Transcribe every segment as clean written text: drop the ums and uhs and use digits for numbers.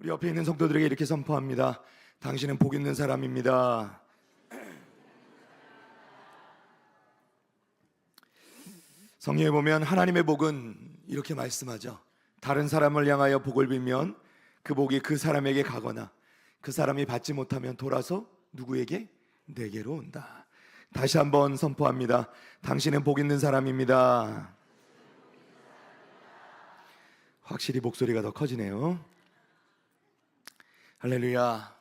우리 옆에 있는 성도들에게 이렇게 선포합니다. 당신은 복 있는 사람입니다. 성경에 보면 하나님의 복은 이렇게 말씀하죠. 다른 사람을 향하여 복을 빌면 그 복이 그 사람에게 가거나 그 사람이 받지 못하면 돌아서 누구에게? 내게로 온다. 다시 한번 선포합니다. 당신은 복 있는 사람입니다. 확실히 목소리가 더 커지네요. 할렐루야.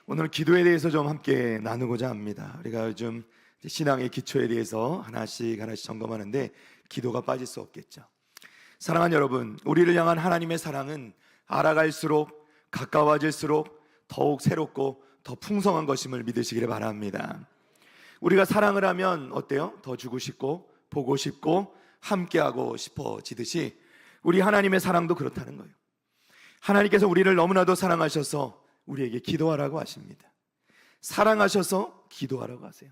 오늘 기도에 대해서 좀 함께 나누고자 합니다. 우리가 요즘 신앙의 기초에 대해서 하나씩 점검하는데 기도가 빠질 수 없겠죠. 사랑하는 여러분, 우리를 향한 하나님의 사랑은 알아갈수록 가까워질수록 더욱 새롭고 더 풍성한 것임을 믿으시기를 바랍니다. 우리가 사랑을 하면 어때요? 더 주고 싶고 보고 싶고 함께하고 싶어지듯이 우리 하나님의 사랑도 그렇다는 거예요. 하나님께서 우리를 너무나도 사랑하셔서 우리에게 기도하라고 하십니다. 사랑하셔서 기도하라고 하세요.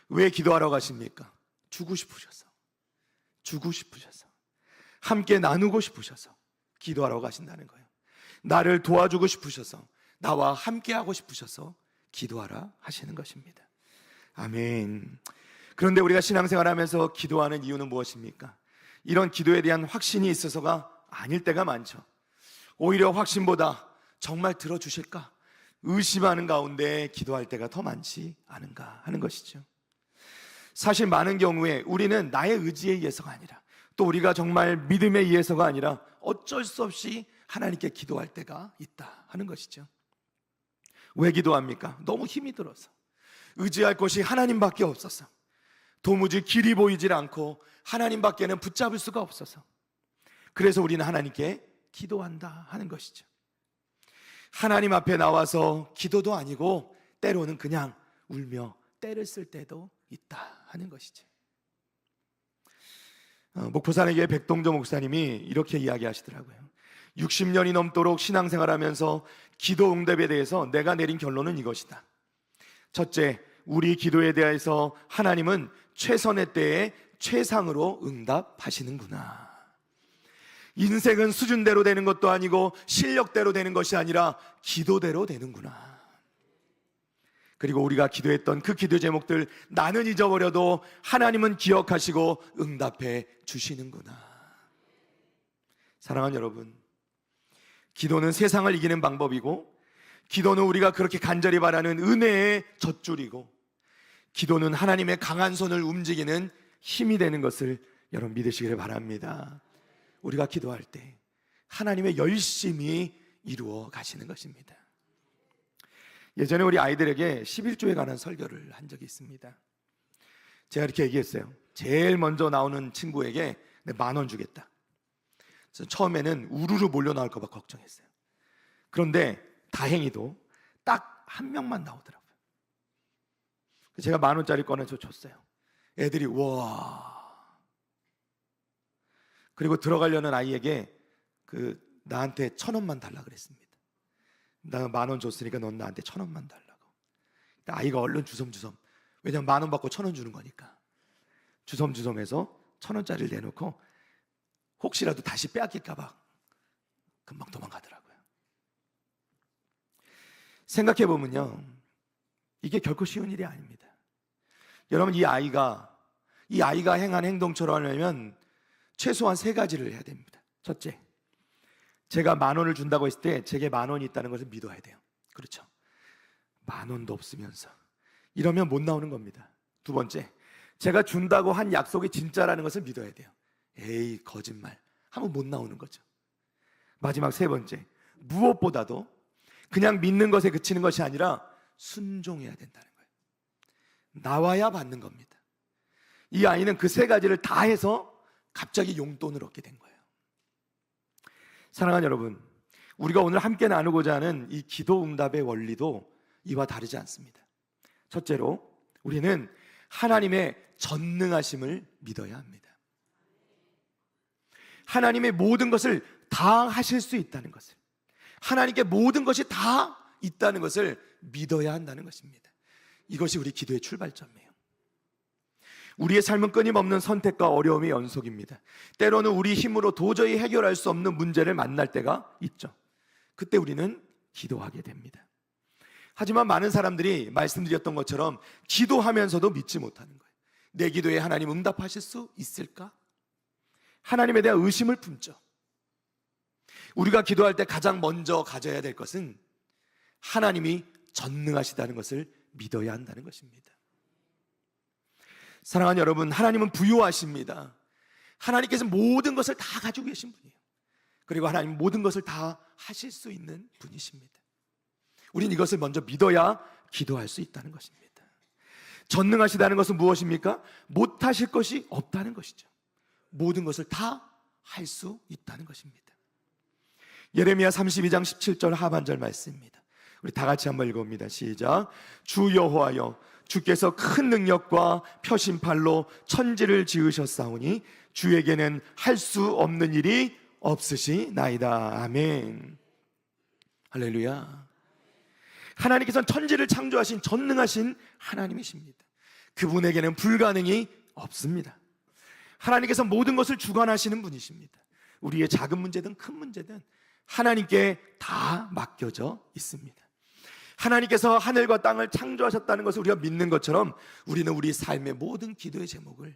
왜 기도하라고 하십니까? 주고 싶으셔서, 함께 나누고 싶으셔서 기도하라고 하신다는 거예요. 나를 도와주고 싶으셔서, 나와 함께하고 싶으셔서 기도하라 하시는 것입니다. 아멘. 그런데 우리가 신앙생활하면서 기도하는 이유는 무엇입니까? 이런 기도에 대한 확신이 있어서가 아닐 때가 많죠. 오히려 확신보다 정말 들어주실까 의심하는 가운데 기도할 때가 더 많지 않은가 하는 것이죠. 사실 많은 경우에 우리는 나의 의지에 의해서가 아니라, 또 우리가 정말 믿음에 의해서가 아니라 어쩔 수 없이 하나님께 기도할 때가 있다 하는 것이죠. 왜 기도합니까? 너무 힘이 들어서, 의지할 곳이 하나님밖에 없어서, 도무지 길이 보이질 않고 하나님밖에는 붙잡을 수가 없어서, 그래서 우리는 하나님께 기도한다 하는 것이죠. 하나님 앞에 나와서 기도도 아니고 때로는 그냥 울며 때를 쓸 때도 있다 하는 것이죠. 목포산의 교회 백동조 목사님이 이렇게 이야기하시더라고요. 60년이 넘도록 신앙생활하면서 기도 응답에 대해서 내가 내린 결론은 이것이다. 첫째, 우리 기도에 대해서 하나님은 최선의 때에 최상으로 응답하시는구나. 인생은 수준대로 되는 것도 아니고 실력대로 되는 것이 아니라 기도대로 되는구나. 그리고 우리가 기도했던 그 기도 제목들 나는 잊어버려도 하나님은 기억하시고 응답해 주시는구나. 사랑하는 여러분, 기도는 세상을 이기는 방법이고, 기도는 우리가 그렇게 간절히 바라는 은혜의 젖줄이고, 기도는 하나님의 강한 손을 움직이는 힘이 되는 것을 여러분 믿으시기를 바랍니다. 우리가 기도할 때 하나님의 열심히 이루어 가시는 것입니다. 예전에 우리 아이들에게 11조에 관한 설교를 한 적이 있습니다. 제가 이렇게 얘기했어요. 제일 먼저 나오는 친구에게 10,000원 주겠다. 처음에는 우르르 몰려 나올까 봐 걱정했어요. 그런데 다행히도 딱 한 명만 나오더라고요. 제가 10,000원짜리 꺼내서 줬어요. 애들이 와. 그리고 들어가려는 아이에게 나한테 1,000원만 달라 그랬습니다. 나 10,000원 줬으니까 넌 나한테 1,000원만 달라고. 아이가 얼른 주섬주섬, 왜냐면 10,000원 받고 1,000원 주는 거니까 주섬주섬해서 1,000원짜리를 내놓고 혹시라도 다시 빼앗길까 봐 금방 도망가더라고요. 생각해보면요, 이게 결코 쉬운 일이 아닙니다. 여러분, 이 아이가 행한 행동처럼 하려면 최소한 3가지를 해야 됩니다. 첫째, 제가 10,000원을 준다고 했을 때 제게 10,000원이 있다는 것을 믿어야 돼요. 그렇죠? 10,000원도 없으면서 이러면 못 나오는 겁니다. 두 번째, 제가 준다고 한 약속이 진짜라는 것을 믿어야 돼요. 에이, 거짓말 하면 못 나오는 거죠. 마지막 세 번째, 무엇보다도 그냥 믿는 것에 그치는 것이 아니라 순종해야 된다는 거예요. 나와야 받는 겁니다. 이 아이는 그 3가지를 다 해서 갑자기 용돈을 얻게 된 거예요. 사랑하는 여러분, 우리가 오늘 함께 나누고자 하는 이 기도 응답의 원리도 이와 다르지 않습니다. 첫째로, 우리는 하나님의 전능하심을 믿어야 합니다. 하나님의 모든 것을 다 하실 수 있다는 것을, 하나님께 모든 것이 다 있다는 것을 믿어야 한다는 것입니다. 이것이 우리 기도의 출발점이에요. 우리의 삶은 끊임없는 선택과 어려움의 연속입니다. 때로는 우리 힘으로 도저히 해결할 수 없는 문제를 만날 때가 있죠. 그때 우리는 기도하게 됩니다. 하지만 많은 사람들이 말씀드렸던 것처럼 기도하면서도 믿지 못하는 거예요. 내 기도에 하나님 응답하실 수 있을까? 하나님에 대한 의심을 품죠. 우리가 기도할 때 가장 먼저 가져야 될 것은 하나님이 전능하시다는 것을 믿어야 한다는 것입니다. 사랑하는 여러분, 하나님은 부유하십니다. 하나님께서 모든 것을 다 가지고 계신 분이에요. 그리고 하나님 모든 것을 다 하실 수 있는 분이십니다. 우린 이것을 먼저 믿어야 기도할 수 있다는 것입니다. 전능하시다는 것은 무엇입니까? 못하실 것이 없다는 것이죠. 모든 것을 다 할 수 있다는 것입니다. 예레미야 32장 17절 하반절 말씀입니다. 우리 다 같이 한번 읽어봅니다. 시작. 주 여호와여, 주께서 큰 능력과 표심팔로 천지를 지으셨사오니 주에게는 할 수 없는 일이 없으시나이다. 아멘. 할렐루야. 하나님께서는 천지를 창조하신 전능하신 하나님이십니다. 그분에게는 불가능이 없습니다. 하나님께서 모든 것을 주관하시는 분이십니다. 우리의 작은 문제든 큰 문제든 하나님께 다 맡겨져 있습니다. 하나님께서 하늘과 땅을 창조하셨다는 것을 우리가 믿는 것처럼 우리는 우리 삶의 모든 기도의 제목을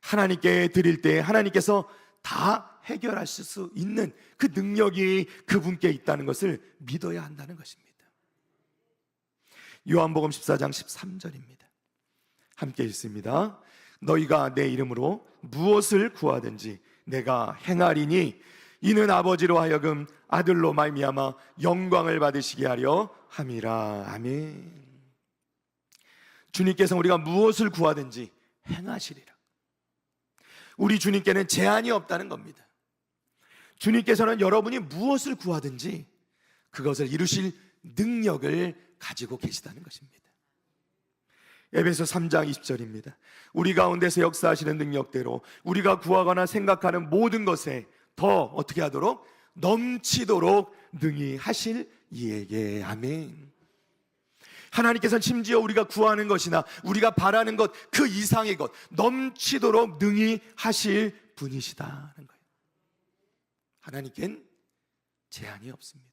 하나님께 드릴 때 하나님께서 다 해결하실 수 있는 그 능력이 그분께 있다는 것을 믿어야 한다는 것입니다. 요한복음 14장 13절입니다. 함께 읽습니다. 너희가 내 이름으로 무엇을 구하든지 내가 행하리니 이는 아버지로 하여금 아들로 말미암아 영광을 받으시게 하려 함이라. 아멘. 주님께서 우리가 무엇을 구하든지 행하시리라. 우리 주님께는 제한이 없다는 겁니다. 주님께서는 여러분이 무엇을 구하든지 그것을 이루실 능력을 가지고 계시다는 것입니다. 에베소 3장 20절입니다. 우리 가운데서 역사하시는 능력대로 우리가 구하거나 생각하는 모든 것에 더 어떻게 하도록? 넘치도록 능히 하실 이에게. 아멘. 하나님께서는 심지어 우리가 구하는 것이나 우리가 바라는 것 그 이상의 것 넘치도록 능히 하실 분이시다는 거예요. 하나님께는 제한이 없습니다.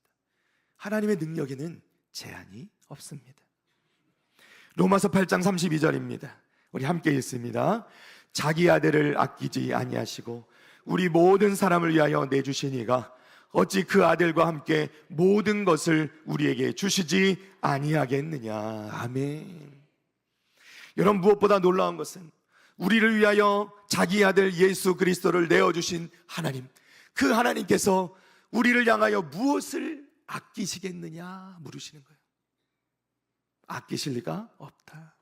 하나님의 능력에는 제한이 없습니다. 로마서 8장 32절입니다. 우리 함께 읽습니다. 자기 아들을 아끼지 아니하시고 우리 모든 사람을 위하여 내주신 이가 어찌 그 아들과 함께 모든 것을 우리에게 주시지 아니하겠느냐. 아멘. 여러분, 무엇보다 놀라운 것은 우리를 위하여 자기 아들 예수 그리스도를 내어주신 하나님, 그 하나님께서 우리를 향하여 무엇을 아끼시겠느냐 물으시는 거예요. 아끼실 리가 없다.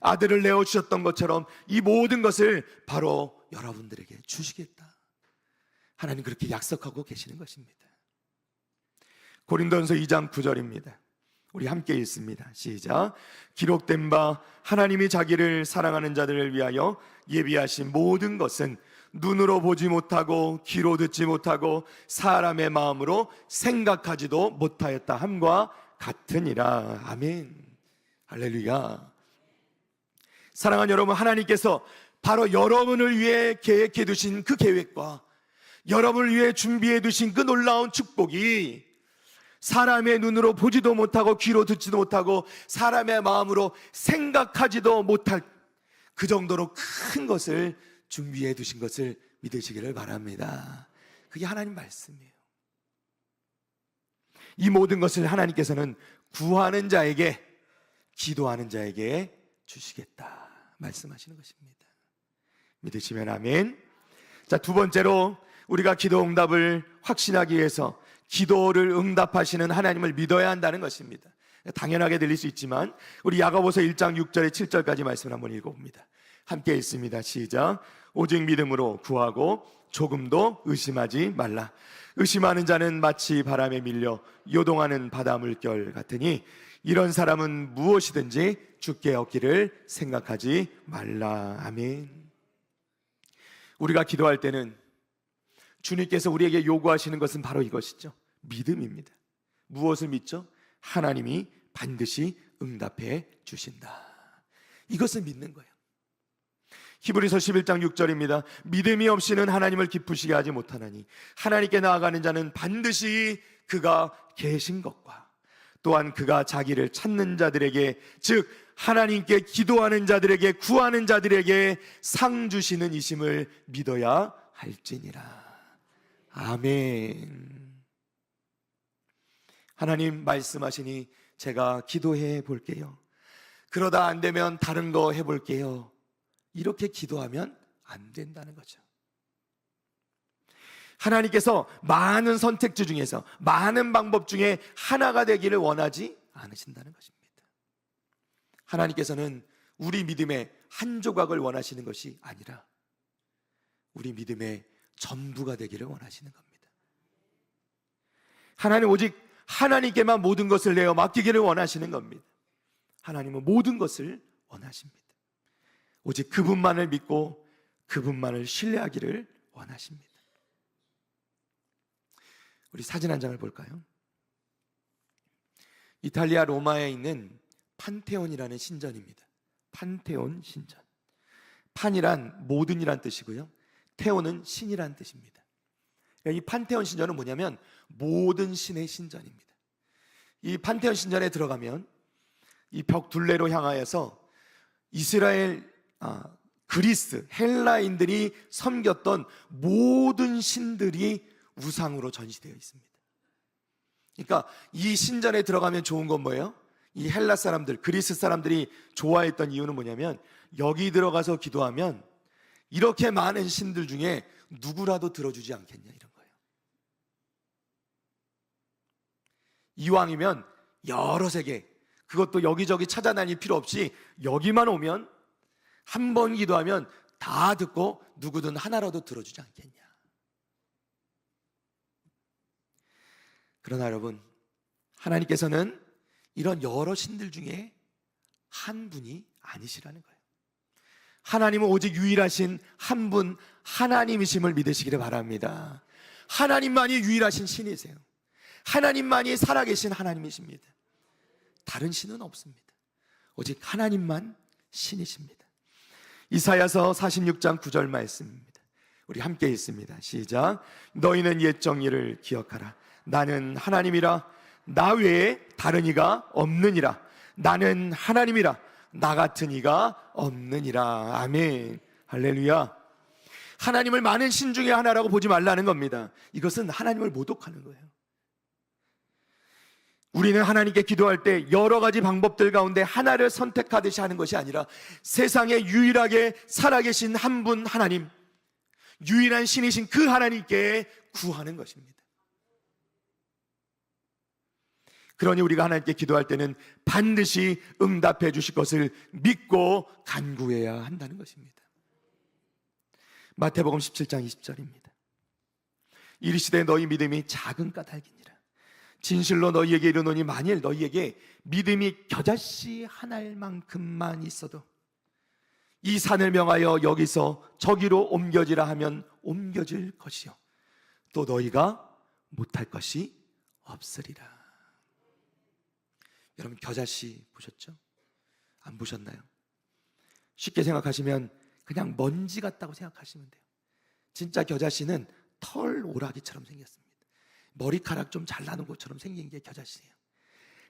아들을 내어주셨던 것처럼 이 모든 것을 바로 여러분들에게 주시겠다. 하나님 그렇게 약속하고 계시는 것입니다. 고린도전서 2장 9절입니다. 우리 함께 읽습니다. 시작. 기록된 바 하나님이 자기를 사랑하는 자들을 위하여 예비하신 모든 것은 눈으로 보지 못하고 귀로 듣지 못하고 사람의 마음으로 생각하지도 못하였다 함과 같으니라. 아멘. 할렐루야. 사랑하는 여러분, 하나님께서 바로 여러분을 위해 계획해 두신 그 계획과 여러분을 위해 준비해 두신 그 놀라운 축복이 사람의 눈으로 보지도 못하고 귀로 듣지도 못하고 사람의 마음으로 생각하지도 못할 그 정도로 큰 것을 준비해 두신 것을 믿으시기를 바랍니다. 그게 하나님 말씀이에요. 이 모든 것을 하나님께서는 구하는 자에게, 기도하는 자에게 주시겠다 말씀하시는 것입니다. 믿으시면 아멘. 자, 두 번째로 우리가 기도 응답을 확신하기 위해서 기도를 응답하시는 하나님을 믿어야 한다는 것입니다. 당연하게 들릴 수 있지만 우리 야고보서 1장 6절에 7절까지 말씀을 한번 읽어봅니다. 함께 읽습니다. 시작. 오직 믿음으로 구하고 조금도 의심하지 말라. 의심하는 자는 마치 바람에 밀려 요동하는 바다 물결 같으니 이런 사람은 무엇이든지 주께 얻기를 생각하지 말라. 아멘. 우리가 기도할 때는 주님께서 우리에게 요구하시는 것은 바로 이것이죠. 믿음입니다. 무엇을 믿죠? 하나님이 반드시 응답해 주신다. 이것을 믿는 거예요. 히브리서 11장 6절입니다. 믿음이 없이는 하나님을 기쁘시게 하지 못하나니 하나님께 나아가는 자는 반드시 그가 계신 것과 또한 그가 자기를 찾는 자들에게, 즉 하나님께 기도하는 자들에게, 구하는 자들에게 상 주시는 이심을 믿어야 할지니라. 아멘. 하나님 말씀하시니 제가 기도해 볼게요. 그러다 안 되면 다른 거 해볼게요. 이렇게 기도하면 안 된다는 거죠. 하나님께서 많은 선택지 중에서, 많은 방법 중에 하나가 되기를 원하지 않으신다는 것입니다. 하나님께서는 우리 믿음의 한 조각을 원하시는 것이 아니라 우리 믿음의 전부가 되기를 원하시는 겁니다. 하나님 오직 하나님께만 모든 것을 내어 맡기기를 원하시는 겁니다. 하나님은 모든 것을 원하십니다. 오직 그분만을 믿고 그분만을 신뢰하기를 원하십니다. 우리 사진 한 장을 볼까요? 이탈리아 로마에 있는 판테온이라는 신전입니다. 판테온 신전. 판이란 모든이란 뜻이고요, 테온은 신이란 뜻입니다. 그러니까 이 판테온 신전은 뭐냐면 모든 신의 신전입니다. 이 판테온 신전에 들어가면 이 벽 둘레로 향하여서 이스라엘, 그리스, 헬라인들이 섬겼던 모든 신들이 우상으로 전시되어 있습니다. 그러니까 이 신전에 들어가면 좋은 건 뭐예요? 이 헬라 사람들, 그리스 사람들이 좋아했던 이유는 뭐냐면 여기 들어가서 기도하면 이렇게 많은 신들 중에 누구라도 들어주지 않겠냐, 이런 거예요. 이왕이면 여러 세계, 그것도 여기저기 찾아다닐 필요 없이 여기만 오면 한 번 기도하면 다 듣고 누구든 하나라도 들어주지 않겠냐. 그러나 여러분, 하나님께서는 이런 여러 신들 중에 한 분이 아니시라는 거예요. 하나님은 오직 유일하신 한 분, 하나님이심을 믿으시기를 바랍니다. 하나님만이 유일하신 신이세요. 하나님만이 살아계신 하나님이십니다. 다른 신은 없습니다. 오직 하나님만 신이십니다. 이사야서 46장 9절 말씀입니다. 우리 함께 읽습니다. 시작. 너희는 옛 정의를 기억하라. 나는 하나님이라. 나 외에 다른 이가 없느니라. 나는 하나님이라. 나 같은 이가 없느니라. 아멘. 할렐루야. 하나님을 많은 신 중에 하나라고 보지 말라는 겁니다. 이것은 하나님을 모독하는 거예요. 우리는 하나님께 기도할 때 여러 가지 방법들 가운데 하나를 선택하듯이 하는 것이 아니라 세상에 유일하게 살아계신 한 분 하나님, 유일한 신이신 그 하나님께 구하는 것입니다. 그러니 우리가 하나님께 기도할 때는 반드시 응답해 주실 것을 믿고 간구해야 한다는 것입니다. 마태복음 17장 20절입니다. 이르시되 너희 믿음이 작은 까닭이니라. 진실로 너희에게 이르노니 만일 너희에게 믿음이 겨자씨 하나만큼만 있어도 이 산을 명하여 여기서 저기로 옮겨지라 하면 옮겨질 것이요 또 너희가 못할 것이 없으리라. 여러분, 겨자씨 보셨죠? 안 보셨나요? 쉽게 생각하시면 그냥 먼지 같다고 생각하시면 돼요. 진짜 겨자씨는 털 오라기처럼 생겼습니다. 머리카락 좀 잘나는 것처럼 생긴 게 겨자씨예요.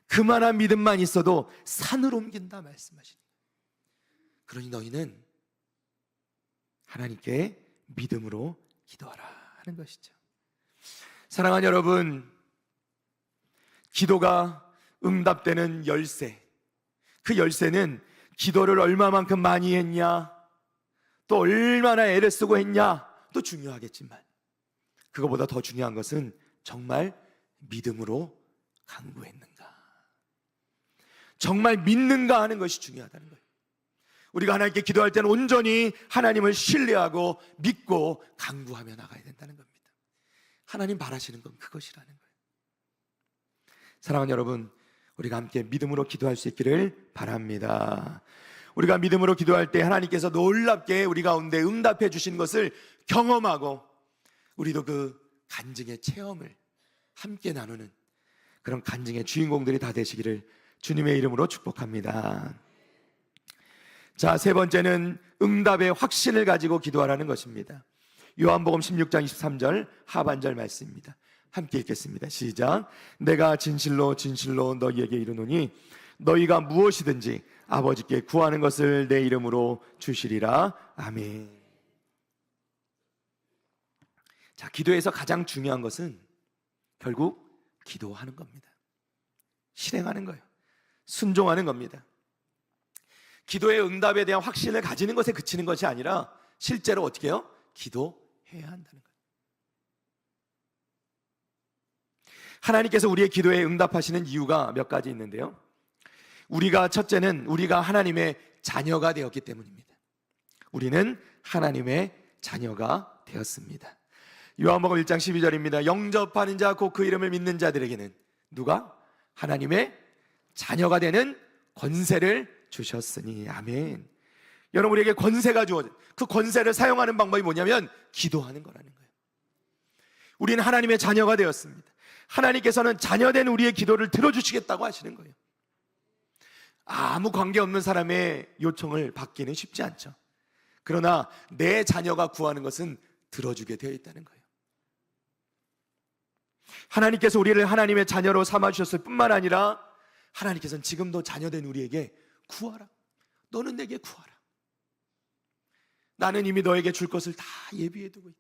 그만한 믿음만 있어도 산을 옮긴다 말씀하시는 거예요. 그러니 너희는 하나님께 믿음으로 기도하라 하는 것이죠. 사랑하는 여러분, 기도가 응답되는 열쇠, 그 열쇠는 기도를 얼마만큼 많이 했냐, 또 얼마나 애를 쓰고 했냐 또 중요하겠지만 그거보다 더 중요한 것은 정말 믿음으로 간구했는가, 정말 믿는가 하는 것이 중요하다는 거예요. 우리가 하나님께 기도할 때는 온전히 하나님을 신뢰하고 믿고 간구하며 나가야 된다는 겁니다. 하나님 바라시는 건 그것이라는 거예요. 사랑하는 여러분, 우리가 함께 믿음으로 기도할 수 있기를 바랍니다. 우리가 믿음으로 기도할 때 하나님께서 놀랍게 우리 가운데 응답해 주신 것을 경험하고 우리도 그 간증의 체험을 함께 나누는 그런 간증의 주인공들이 다 되시기를 주님의 이름으로 축복합니다. 자, 세 번째는 응답의 확신을 가지고 기도하라는 것입니다. 요한복음 16장 23절 하반절 말씀입니다. 함께 읽겠습니다. 시작. 내가 진실로 진실로 너희에게 이르노니 너희가 무엇이든지 아버지께 구하는 것을 내 이름으로 주시리라. 아멘. 자, 기도에서 가장 중요한 것은 결국 기도하는 겁니다. 실행하는 거예요. 순종하는 겁니다. 기도의 응답에 대한 확신을 가지는 것에 그치는 것이 아니라 실제로 어떻게 해요? 기도해야 한다는 거예요. 하나님께서 우리의 기도에 응답하시는 이유가 몇 가지 있는데요. 첫째는 우리가 하나님의 자녀가 되었기 때문입니다. 우리는 하나님의 자녀가 되었습니다. 요한복음 1장 12절입니다. 영접하는 자 곧 그 이름을 믿는 자들에게는 누가? 하나님의 자녀가 되는 권세를 주셨으니. 아멘. 여러분, 우리에게 권세가 주어져, 그 권세를 사용하는 방법이 뭐냐면 기도하는 거라는 거예요. 우리는 하나님의 자녀가 되었습니다. 하나님께서는 자녀된 우리의 기도를 들어주시겠다고 하시는 거예요. 아무 관계없는 사람의 요청을 받기는 쉽지 않죠. 그러나 내 자녀가 구하는 것은 들어주게 되어 있다는 거예요. 하나님께서 우리를 하나님의 자녀로 삼아주셨을 뿐만 아니라 하나님께서는 지금도 자녀된 우리에게 구하라. 너는 내게 구하라. 나는 이미 너에게 줄 것을 다 예비해 두고 있다.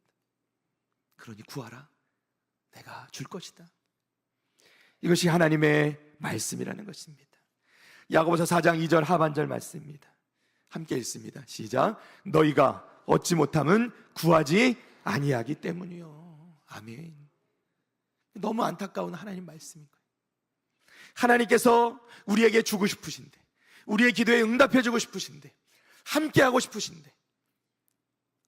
그러니 구하라. 내가 줄 것이다. 이것이 하나님의 말씀이라는 것입니다. 야고보서 4장 2절 하반절 말씀입니다. 함께 읽습니다. 시작. 너희가 얻지 못함은 구하지 아니하기 때문이요. 아멘. 너무 안타까운 하나님 말씀인 거예요. 하나님께서 우리에게 주고 싶으신데, 우리의 기도에 응답해 주고 싶으신데, 함께 하고 싶으신데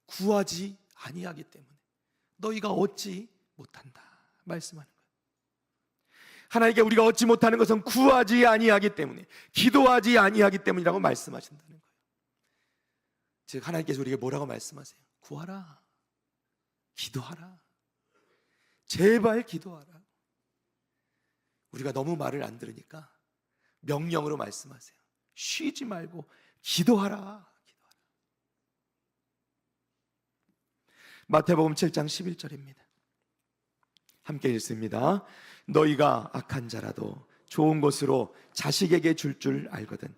구하지 아니하기 때문에 너희가 얻지 못한다 말씀하는 거예요. 하나님께 우리가 얻지 못하는 것은 구하지 아니하기 때문에, 기도하지 아니하기 때문이라고 말씀하신다는 거예요. 즉 하나님께서 우리에게 뭐라고 말씀하세요? 구하라, 기도하라, 제발 기도하라. 우리가 너무 말을 안 들으니까 명령으로 말씀하세요. 쉬지 말고 기도하라. 마태복음 7장 11절입니다. 함께 읽습니다. 너희가 악한 자라도 좋은 것으로 자식에게 줄 알거든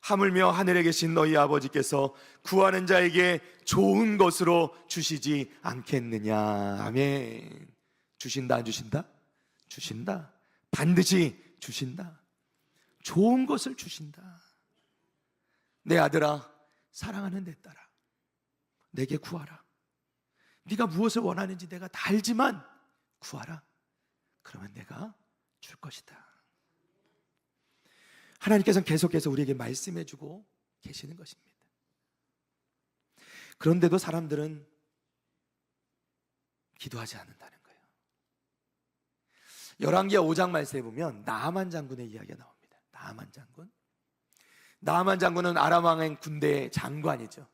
하물며 하늘에 계신 너희 아버지께서 구하는 자에게 좋은 것으로 주시지 않겠느냐. 아멘. 주신다 안 주신다? 주신다. 반드시 주신다. 좋은 것을 주신다. 내 아들아, 사랑하는 내 딸아, 내게 구하라. 네가 무엇을 원하는지 내가 다 알지만 구하라. 그러면 내가 줄 것이다. 하나님께서는 계속해서 우리에게 말씀해 주고 계시는 것입니다. 그런데도 사람들은 기도하지 않는다는 거예요. 열왕기하 5장 말씀에 보면 나아만 장군의 이야기가 나옵니다. 나아만 장군은 아람 왕의 군대 장관이죠.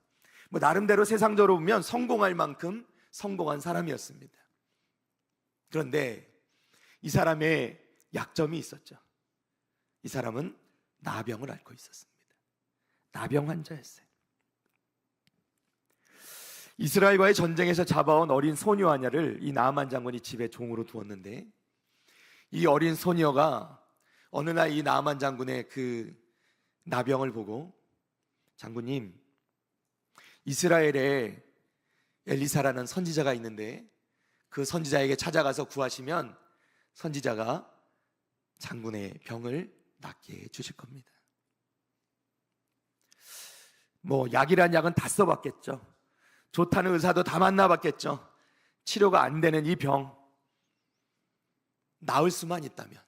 나름대로 세상적으로 보면 성공할 만큼 성공한 사람이었습니다. 그런데 이 사람의 약점이 있었죠. 이 사람은 나병을 앓고 있었습니다. 나병 환자였어요. 이스라엘과의 전쟁에서 잡아온 어린 소녀 하나를 이 나아만 장군이 집에 종으로 두었는데, 이 어린 소녀가 어느 날 이 나아만 장군의 그 나병을 보고, 장군님, 이스라엘에 엘리사라는 선지자가 있는데 그 선지자에게 찾아가서 구하시면 선지자가 장군의 병을 낫게 해주실 겁니다. 약이란 약은 다 써봤겠죠. 좋다는 의사도 다 만나봤겠죠. 치료가 안 되는 이 병, 나을 수만 있다면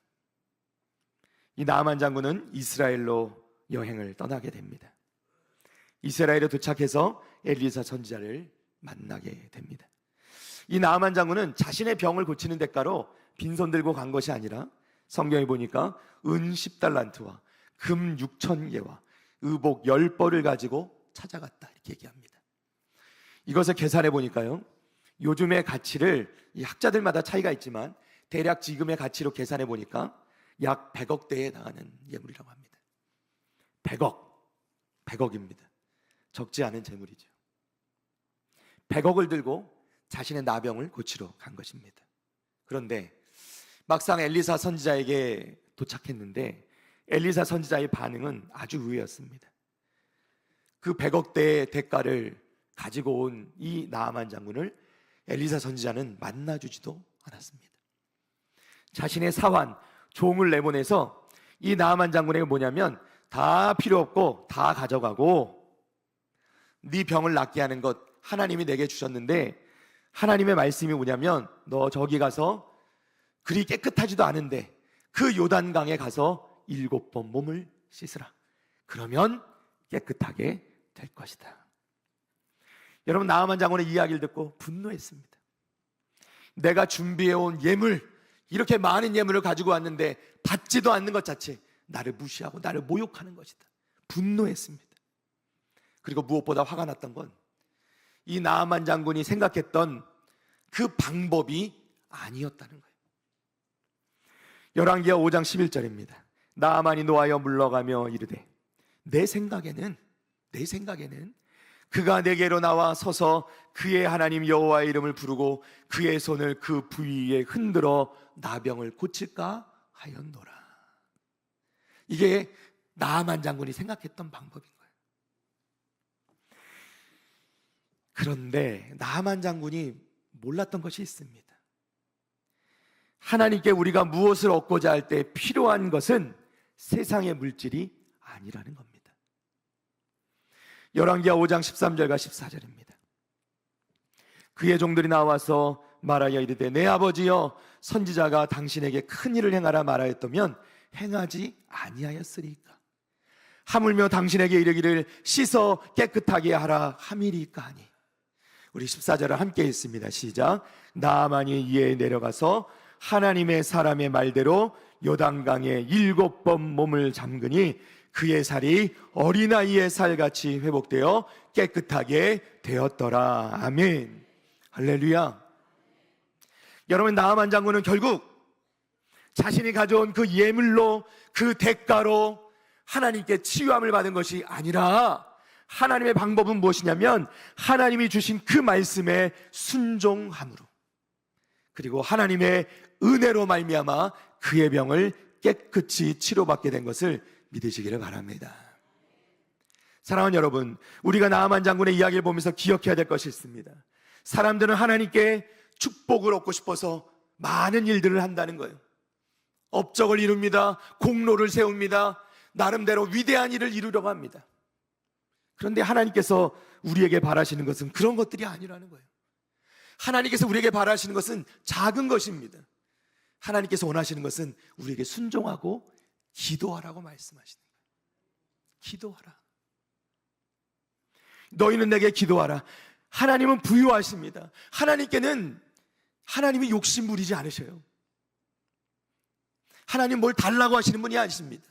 이 나아만 장군은 이스라엘로 여행을 떠나게 됩니다. 이스라엘에 도착해서 엘리사 선지자를 만나게 됩니다. 이 나아만 장군은 자신의 병을 고치는 대가로 빈손 들고 간 것이 아니라 성경에 보니까 은 10달란트와 금 6,000개와 의복 10벌을 가지고 찾아갔다 이렇게 얘기합니다. 이것을 계산해 보니까요, 요즘의 가치를, 이 학자들마다 차이가 있지만 대략 지금의 가치로 계산해 보니까 약 100억대에 나가는 예물이라고 합니다. 100억입니다. 적지 않은 재물이죠. 100억을 들고 자신의 나병을 고치러 간 것입니다. 그런데 막상 엘리사 선지자에게 도착했는데 엘리사 선지자의 반응은 아주 의외였습니다. 그 100억대의 대가를 가지고 온 이 나아만 장군을 엘리사 선지자는 만나주지도 않았습니다. 자신의 사환, 종을 내보내서 이 나아만 장군에게 뭐냐면 다 필요 없고 다 가져가고 네 병을 낫게 하는 것 하나님이 내게 주셨는데 하나님의 말씀이 뭐냐면 너 저기 가서 그리 깨끗하지도 않은데 그 요단강에 가서 7번 몸을 씻으라. 그러면 깨끗하게 될 것이다. 여러분, 나아만 장군의 이야기를 듣고 분노했습니다. 내가 준비해온 예물, 이렇게 많은 예물을 가지고 왔는데 받지도 않는 것 자체 나를 무시하고 나를 모욕하는 것이다. 분노했습니다. 그리고 무엇보다 화가 났던 건 이 나아만 장군이 생각했던 그 방법이 아니었다는 거예요. 열왕기하 5장 11절입니다. 나아만이 노하여 물러가며 이르되 내 생각에는 그가 내게로 나와 서서 그의 하나님 여호와의 이름을 부르고 그의 손을 그 부위에 흔들어 나병을 고칠까 하였노라. 이게 나아만 장군이 생각했던 방법인 거예요. 그런데 나아만 장군이 몰랐던 것이 있습니다. 하나님께 우리가 무엇을 얻고자 할 때 필요한 것은 세상의 물질이 아니라는 겁니다. 열왕기하 5장 13절과 14절입니다. 그의 종들이 나와서 말하여 이르되 내 아버지여 선지자가 당신에게 큰 일을 행하라 말하였다면 행하지 아니하였으리까? 하물며 당신에게 이르기를 씻어 깨끗하게 하라 함이리까 하니. 우리 14절을 함께 읽습니다. 시작. 나아만이 이에 내려가서 하나님의 사람의 말대로 요단강에 7번 몸을 잠그니 그의 살이 어린아이의 살같이 회복되어 깨끗하게 되었더라. 아멘. 할렐루야. 여러분, 나아만 장군은 결국 자신이 가져온 그 예물로 그 대가로 하나님께 치유함을 받은 것이 아니라 하나님의 방법은 무엇이냐면 하나님이 주신 그 말씀에 순종함으로 그리고 하나님의 은혜로 말미암아 그의 병을 깨끗이 치료받게 된 것을 믿으시기를 바랍니다. 사랑하는 여러분, 우리가 나아만 장군의 이야기를 보면서 기억해야 될 것이 있습니다. 사람들은 하나님께 축복을 얻고 싶어서 많은 일들을 한다는 거예요. 업적을 이룹니다. 공로를 세웁니다. 나름대로 위대한 일을 이루려고 합니다. 그런데 하나님께서 우리에게 바라시는 것은 그런 것들이 아니라는 거예요. 하나님께서 우리에게 바라시는 것은 작은 것입니다. 하나님께서 원하시는 것은 우리에게 순종하고 기도하라고 말씀하시는 거예요. 기도하라. 너희는 내게 기도하라. 하나님은 부유하십니다. 하나님이 욕심 부리지 않으셔요. 하나님 뭘 달라고 하시는 분이 아니십니다.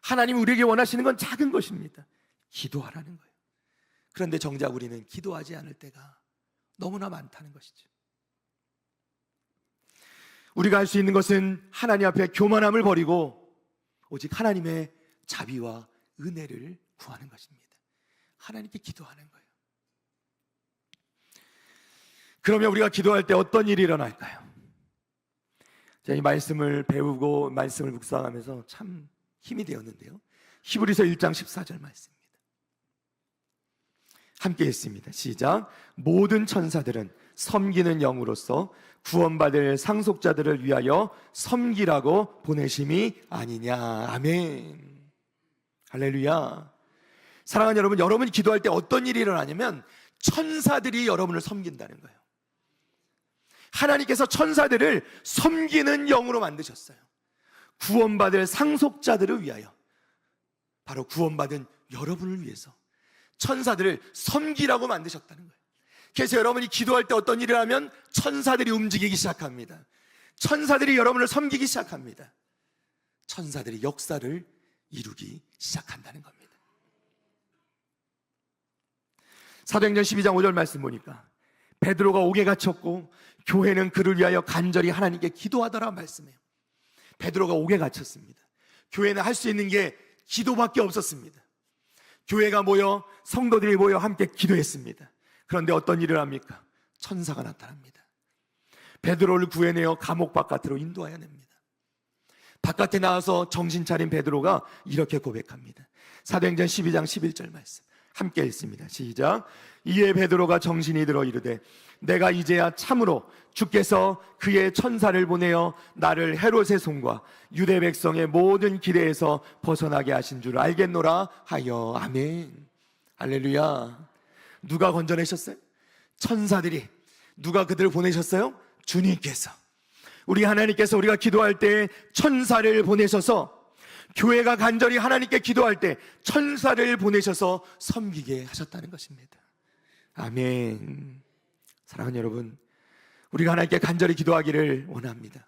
하나님이 우리에게 원하시는 건 작은 것입니다. 기도하라는 거예요. 그런데 정작 우리는 기도하지 않을 때가 너무나 많다는 것이죠. 우리가 할 수 있는 것은 하나님 앞에 교만함을 버리고 오직 하나님의 자비와 은혜를 구하는 것입니다. 하나님께 기도하는 거예요. 그러면 우리가 기도할 때 어떤 일이 일어날까요? 제가 이 말씀을 배우고 말씀을 묵상하면서 참 힘이 되었는데요. 히브리서 1장 14절 말씀입니다. 함께 읽습니다. 시작. 모든 천사들은 섬기는 영으로서 구원받을 상속자들을 위하여 섬기라고 보내심이 아니냐. 아멘. 할렐루야. 사랑하는 여러분, 여러분이 기도할 때 어떤 일이 일어나냐면 천사들이 여러분을 섬긴다는 거예요. 하나님께서 천사들을 섬기는 영으로 만드셨어요. 구원받을 상속자들을 위하여, 바로 구원받은 여러분을 위해서 천사들을 섬기라고 만드셨다는 거예요. 그래서 여러분이 기도할 때 어떤 일을 하면 천사들이 움직이기 시작합니다. 천사들이 여러분을 섬기기 시작합니다. 천사들이 역사를 이루기 시작한다는 겁니다. 사도행전 12장 5절 말씀 보니까 베드로가 옥에 갇혔고 교회는 그를 위하여 간절히 하나님께 기도하더라 말씀해요. 베드로가 옥에 갇혔습니다. 교회는 할 수 있는 게 기도밖에 없었습니다. 교회가 모여 성도들이 모여 함께 기도했습니다. 그런데 어떤 일을 합니까? 천사가 나타납니다. 베드로를 구해내어 감옥 바깥으로 인도하여 냅니다. 바깥에 나와서 정신 차린 베드로가 이렇게 고백합니다. 사도행전 12장 11절 말씀 함께 읽습니다. 시작. 이에 베드로가 정신이 들어 이르되 내가 이제야 참으로 주께서 그의 천사를 보내어 나를 헤롯의 손과 유대 백성의 모든 기대에서 벗어나게 하신 줄 알겠노라 하여. 아멘. 할렐루야. 누가 건져내셨어요? 천사들이. 누가 그들을 보내셨어요? 주님께서. 우리 하나님께서 우리가 기도할 때 천사를 보내셔서, 교회가 간절히 하나님께 기도할 때 천사를 보내셔서 섬기게 하셨다는 것입니다. 아멘. 사랑하는 여러분, 우리가 하나님께 간절히 기도하기를 원합니다.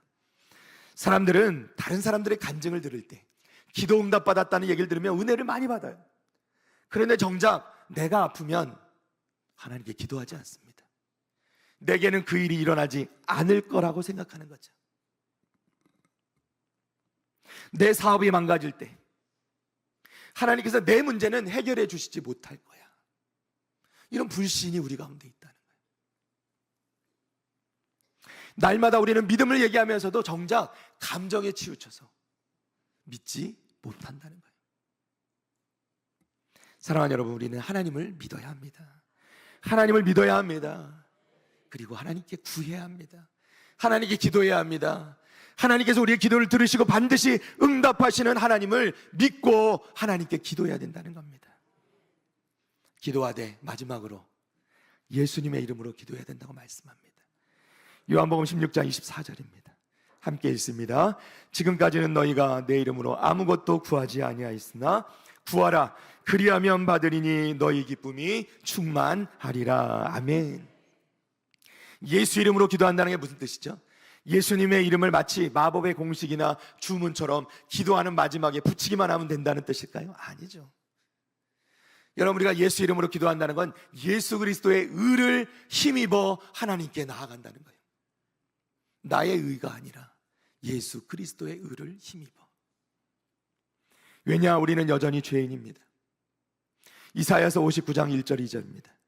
사람들은 다른 사람들의 간증을 들을 때, 기도 응답 받았다는 얘기를 들으면 은혜를 많이 받아요. 그런데 정작 내가 아프면 하나님께 기도하지 않습니다. 내게는 그 일이 일어나지 않을 거라고 생각하는 거죠. 내 사업이 망가질 때 하나님께서 내 문제는 해결해 주시지 못할 거야, 이런 불신이 우리 가운데 있다는 거예요. 날마다 우리는 믿음을 얘기하면서도 정작 감정에 치우쳐서 믿지 못한다는 거예요. 사랑하는 여러분, 우리는 하나님을 믿어야 합니다. 하나님을 믿어야 합니다. 그리고 하나님께 구해야 합니다. 하나님께 기도해야 합니다. 하나님께서 우리의 기도를 들으시고 반드시 응답하시는 하나님을 믿고 하나님께 기도해야 된다는 겁니다. 기도하되 마지막으로 예수님의 이름으로 기도해야 된다고 말씀합니다. 요한복음 16장 24절입니다. 함께 읽습니다. 지금까지는 너희가 내 이름으로 아무것도 구하지 아니하였으나 구하라, 그리하면 받으리니 너희 기쁨이 충만하리라. 아멘. 예수 이름으로 기도한다는 게 무슨 뜻이죠? 예수님의 이름을 마치 마법의 공식이나 주문처럼 기도하는 마지막에 붙이기만 하면 된다는 뜻일까요? 아니죠. 여러분, 우리가 예수 이름으로 기도한다는 건 예수 그리스도의 의를 힘입어 하나님께 나아간다는 거예요. 나의 의가 아니라 예수 그리스도의 의를 힘입어. 왜냐, 우리는 여전히 죄인입니다. 이사야서 59장 1절 2절입니다.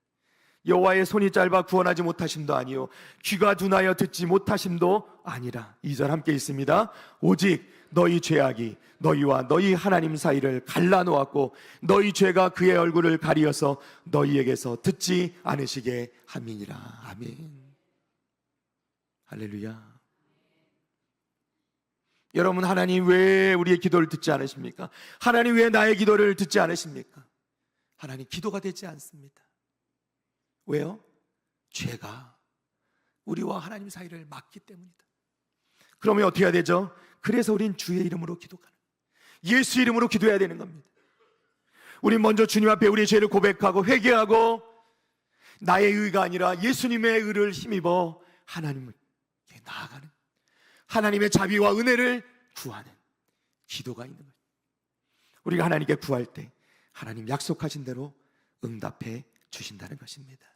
여호와의 손이 짧아 구원하지 못하심도 아니요 귀가 둔하여 듣지 못하심도 아니라. 2절 함께 있습니다. 오직 너희 죄악이 너희와 너희 하나님 사이를 갈라놓았고 너희 죄가 그의 얼굴을 가리어서 너희에게서 듣지 않으시게 함이니라. 아멘. 할렐루야. 여러분, 하나님 왜 우리의 기도를 듣지 않으십니까? 하나님 왜 나의 기도를 듣지 않으십니까? 하나님 기도가 되지 않습니다. 왜요? 죄가 우리와 하나님 사이를 막기 때문이다. 그러면 어떻게 해야 되죠? 그래서 우린 주의 이름으로 기도하는, 예수 이름으로 기도해야 되는 겁니다. 우린 먼저 주님 앞에 우리의 죄를 고백하고 회개하고 나의 의가 아니라 예수님의 의를 힘입어 하나님께 나아가는, 하나님의 자비와 은혜를 구하는 기도가 있는 거예요. 우리가 하나님께 구할 때 하나님 약속하신 대로 응답해 주신다는 것입니다.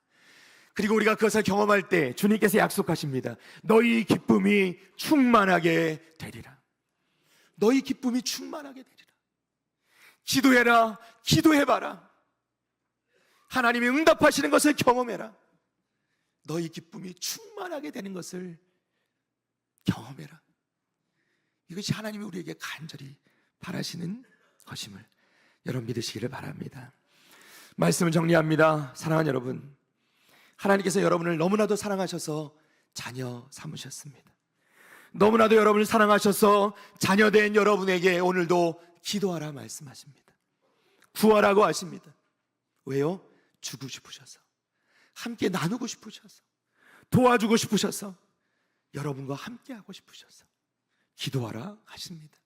그리고 우리가 그것을 경험할 때 주님께서 약속하십니다. 너희 기쁨이 충만하게 되리라. 너희 기쁨이 충만하게 되리라. 기도해라, 기도해봐라. 하나님이 응답하시는 것을 경험해라. 너희 기쁨이 충만하게 되는 것을 경험해라. 이것이 하나님이 우리에게 간절히 바라시는 것임을 여러분 믿으시기를 바랍니다. 말씀을 정리합니다. 사랑하는 여러분, 하나님께서 여러분을 너무나도 사랑하셔서 자녀 삼으셨습니다. 너무나도 여러분을 사랑하셔서 자녀된 여러분에게 오늘도 기도하라 말씀하십니다. 구하라고 하십니다. 왜요? 주고 싶으셔서, 함께 나누고 싶으셔서, 도와주고 싶으셔서, 여러분과 함께 하고 싶으셔서 기도하라 하십니다.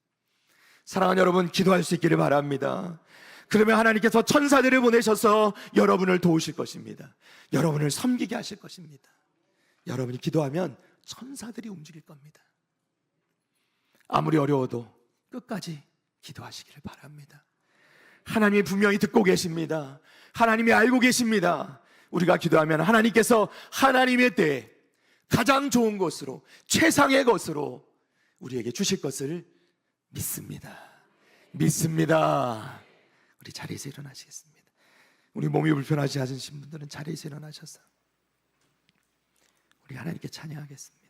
사랑하는 여러분, 기도할 수 있기를 바랍니다. 그러면 하나님께서 천사들을 보내셔서 여러분을 도우실 것입니다. 여러분을 섬기게 하실 것입니다. 여러분이 기도하면 천사들이 움직일 겁니다. 아무리 어려워도 끝까지 기도하시기를 바랍니다. 하나님이 분명히 듣고 계십니다. 하나님이 알고 계십니다. 우리가 기도하면 하나님께서 하나님의 때에 가장 좋은 것으로, 최상의 것으로 우리에게 주실 것을 믿습니다. 믿습니다. 우리 자리에서 일어나시겠습니다. 우리 몸이 불편하지 않으신 분들은 자리에서 일어나셔서 우리 하나님께 찬양하겠습니다.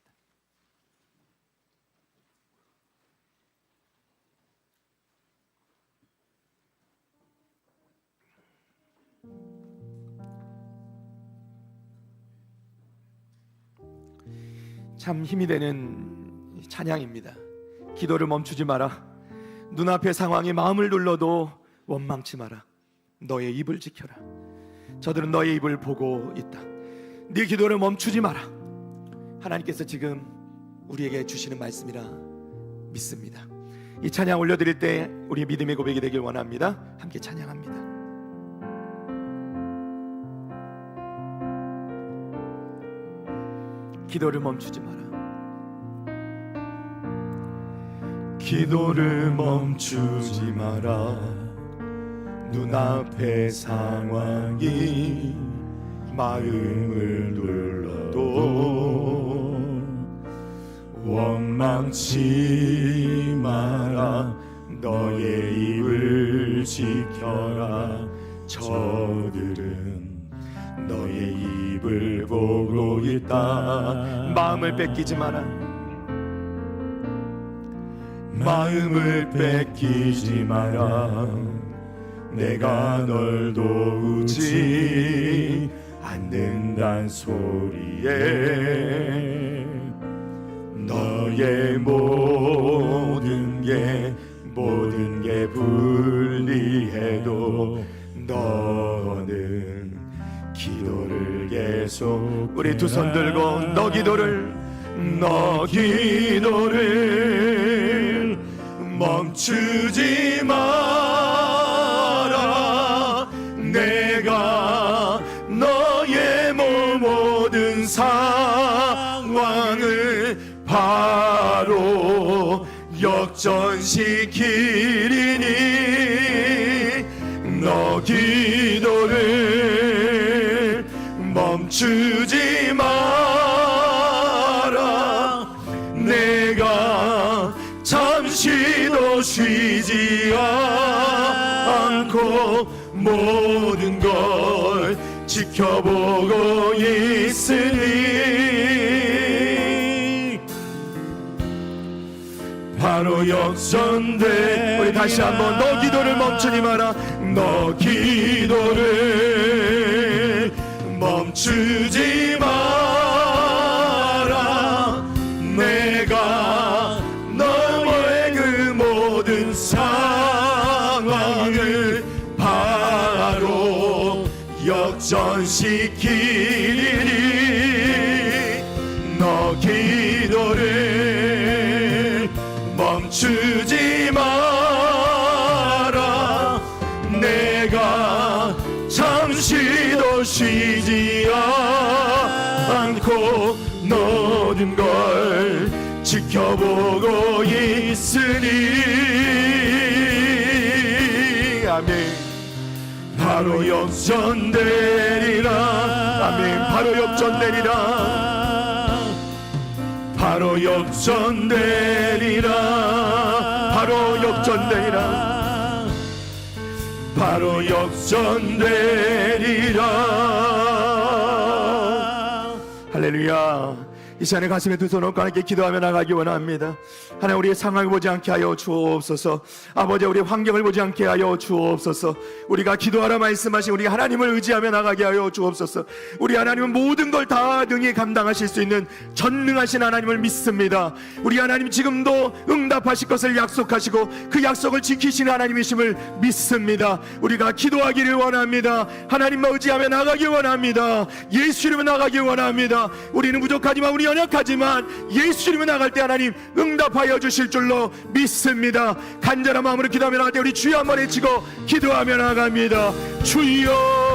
참 힘이 되는 찬양입니다. 기도를 멈추지 마라. 눈앞의 상황이 마음을 눌러도 원망치 마라. 너의 입을 지켜라. 저들은 너의 입을 보고 있다. 네 기도를 멈추지 마라. 하나님께서 지금 우리에게 주시는 말씀이라 믿습니다. 이 찬양 올려드릴 때 우리 믿음의 고백이 되길 원합니다. 함께 찬양합니다. 기도를 멈추지 마라. 기도를 멈추지 마라. 눈앞의 상황이 마음을 눌러도 원망치 마라. 너의 입을 지켜라. 저들은 너의 입을 보고 있다. 마음을 뺏기지 마라. 마음을 뺏기지 마라. 내가 널 도우지 않는단 소리에 너의 모든 게 불리해도 너는 기도를 계속. 우리 두 손 들고 너 기도를 멈추지 마라. 내가 너의 모든 상황을 바로 역전시키리니 너 기도를 멈추지 마라. 내가 잠시도 쉬지 않고 모든 걸 지켜보고 있으니 바로 역전돼. 우리 다시 한번 너 기도를 멈추지 마라. 너 기도를 멈추지 마라. 내가 너의 그 모든 상황을 바로 역전시키리니 너 기도를 멈추지 마라. 내가 잠시도 쉬지 않고 모든 걸 지켜보고 있으니 아멘. 바로 역전되리라. 아멘. 바로 역전되리라. 바로 역전되리라. 바로 역전되리라. 바로 역전되리라. 할렐루야. 이 시간에 가슴에 두 손 얹고 하나님께 기도하며 나가기 원합니다. 하나님, 우리의 상황을 보지 않게 하여 주옵소서. 아버지, 우리의 환경을 보지 않게 하여 주옵소서. 우리가 기도하라 말씀하신 우리 하나님을 의지하며 나가게 하여 주옵소서. 우리 하나님은 모든 걸 다 능히 감당하실 수 있는 전능하신 하나님을 믿습니다. 우리 하나님 지금도 응답하실 것을 약속하시고 그 약속을 지키시는 하나님이심을 믿습니다. 우리가 기도하기를 원합니다. 하나님만 의지하며 나가기 원합니다. 예수 이름으로 나가기 원합니다. 우리는 부족하지만, 우리 연약하지만 예수 이름으로 나갈 때 하나님 응답하여 주실 줄로 믿습니다. 간절한 마음으로 기도하며 나갈 때 우리 주여 한번 외치고 기도하며 나갑니다. 주여.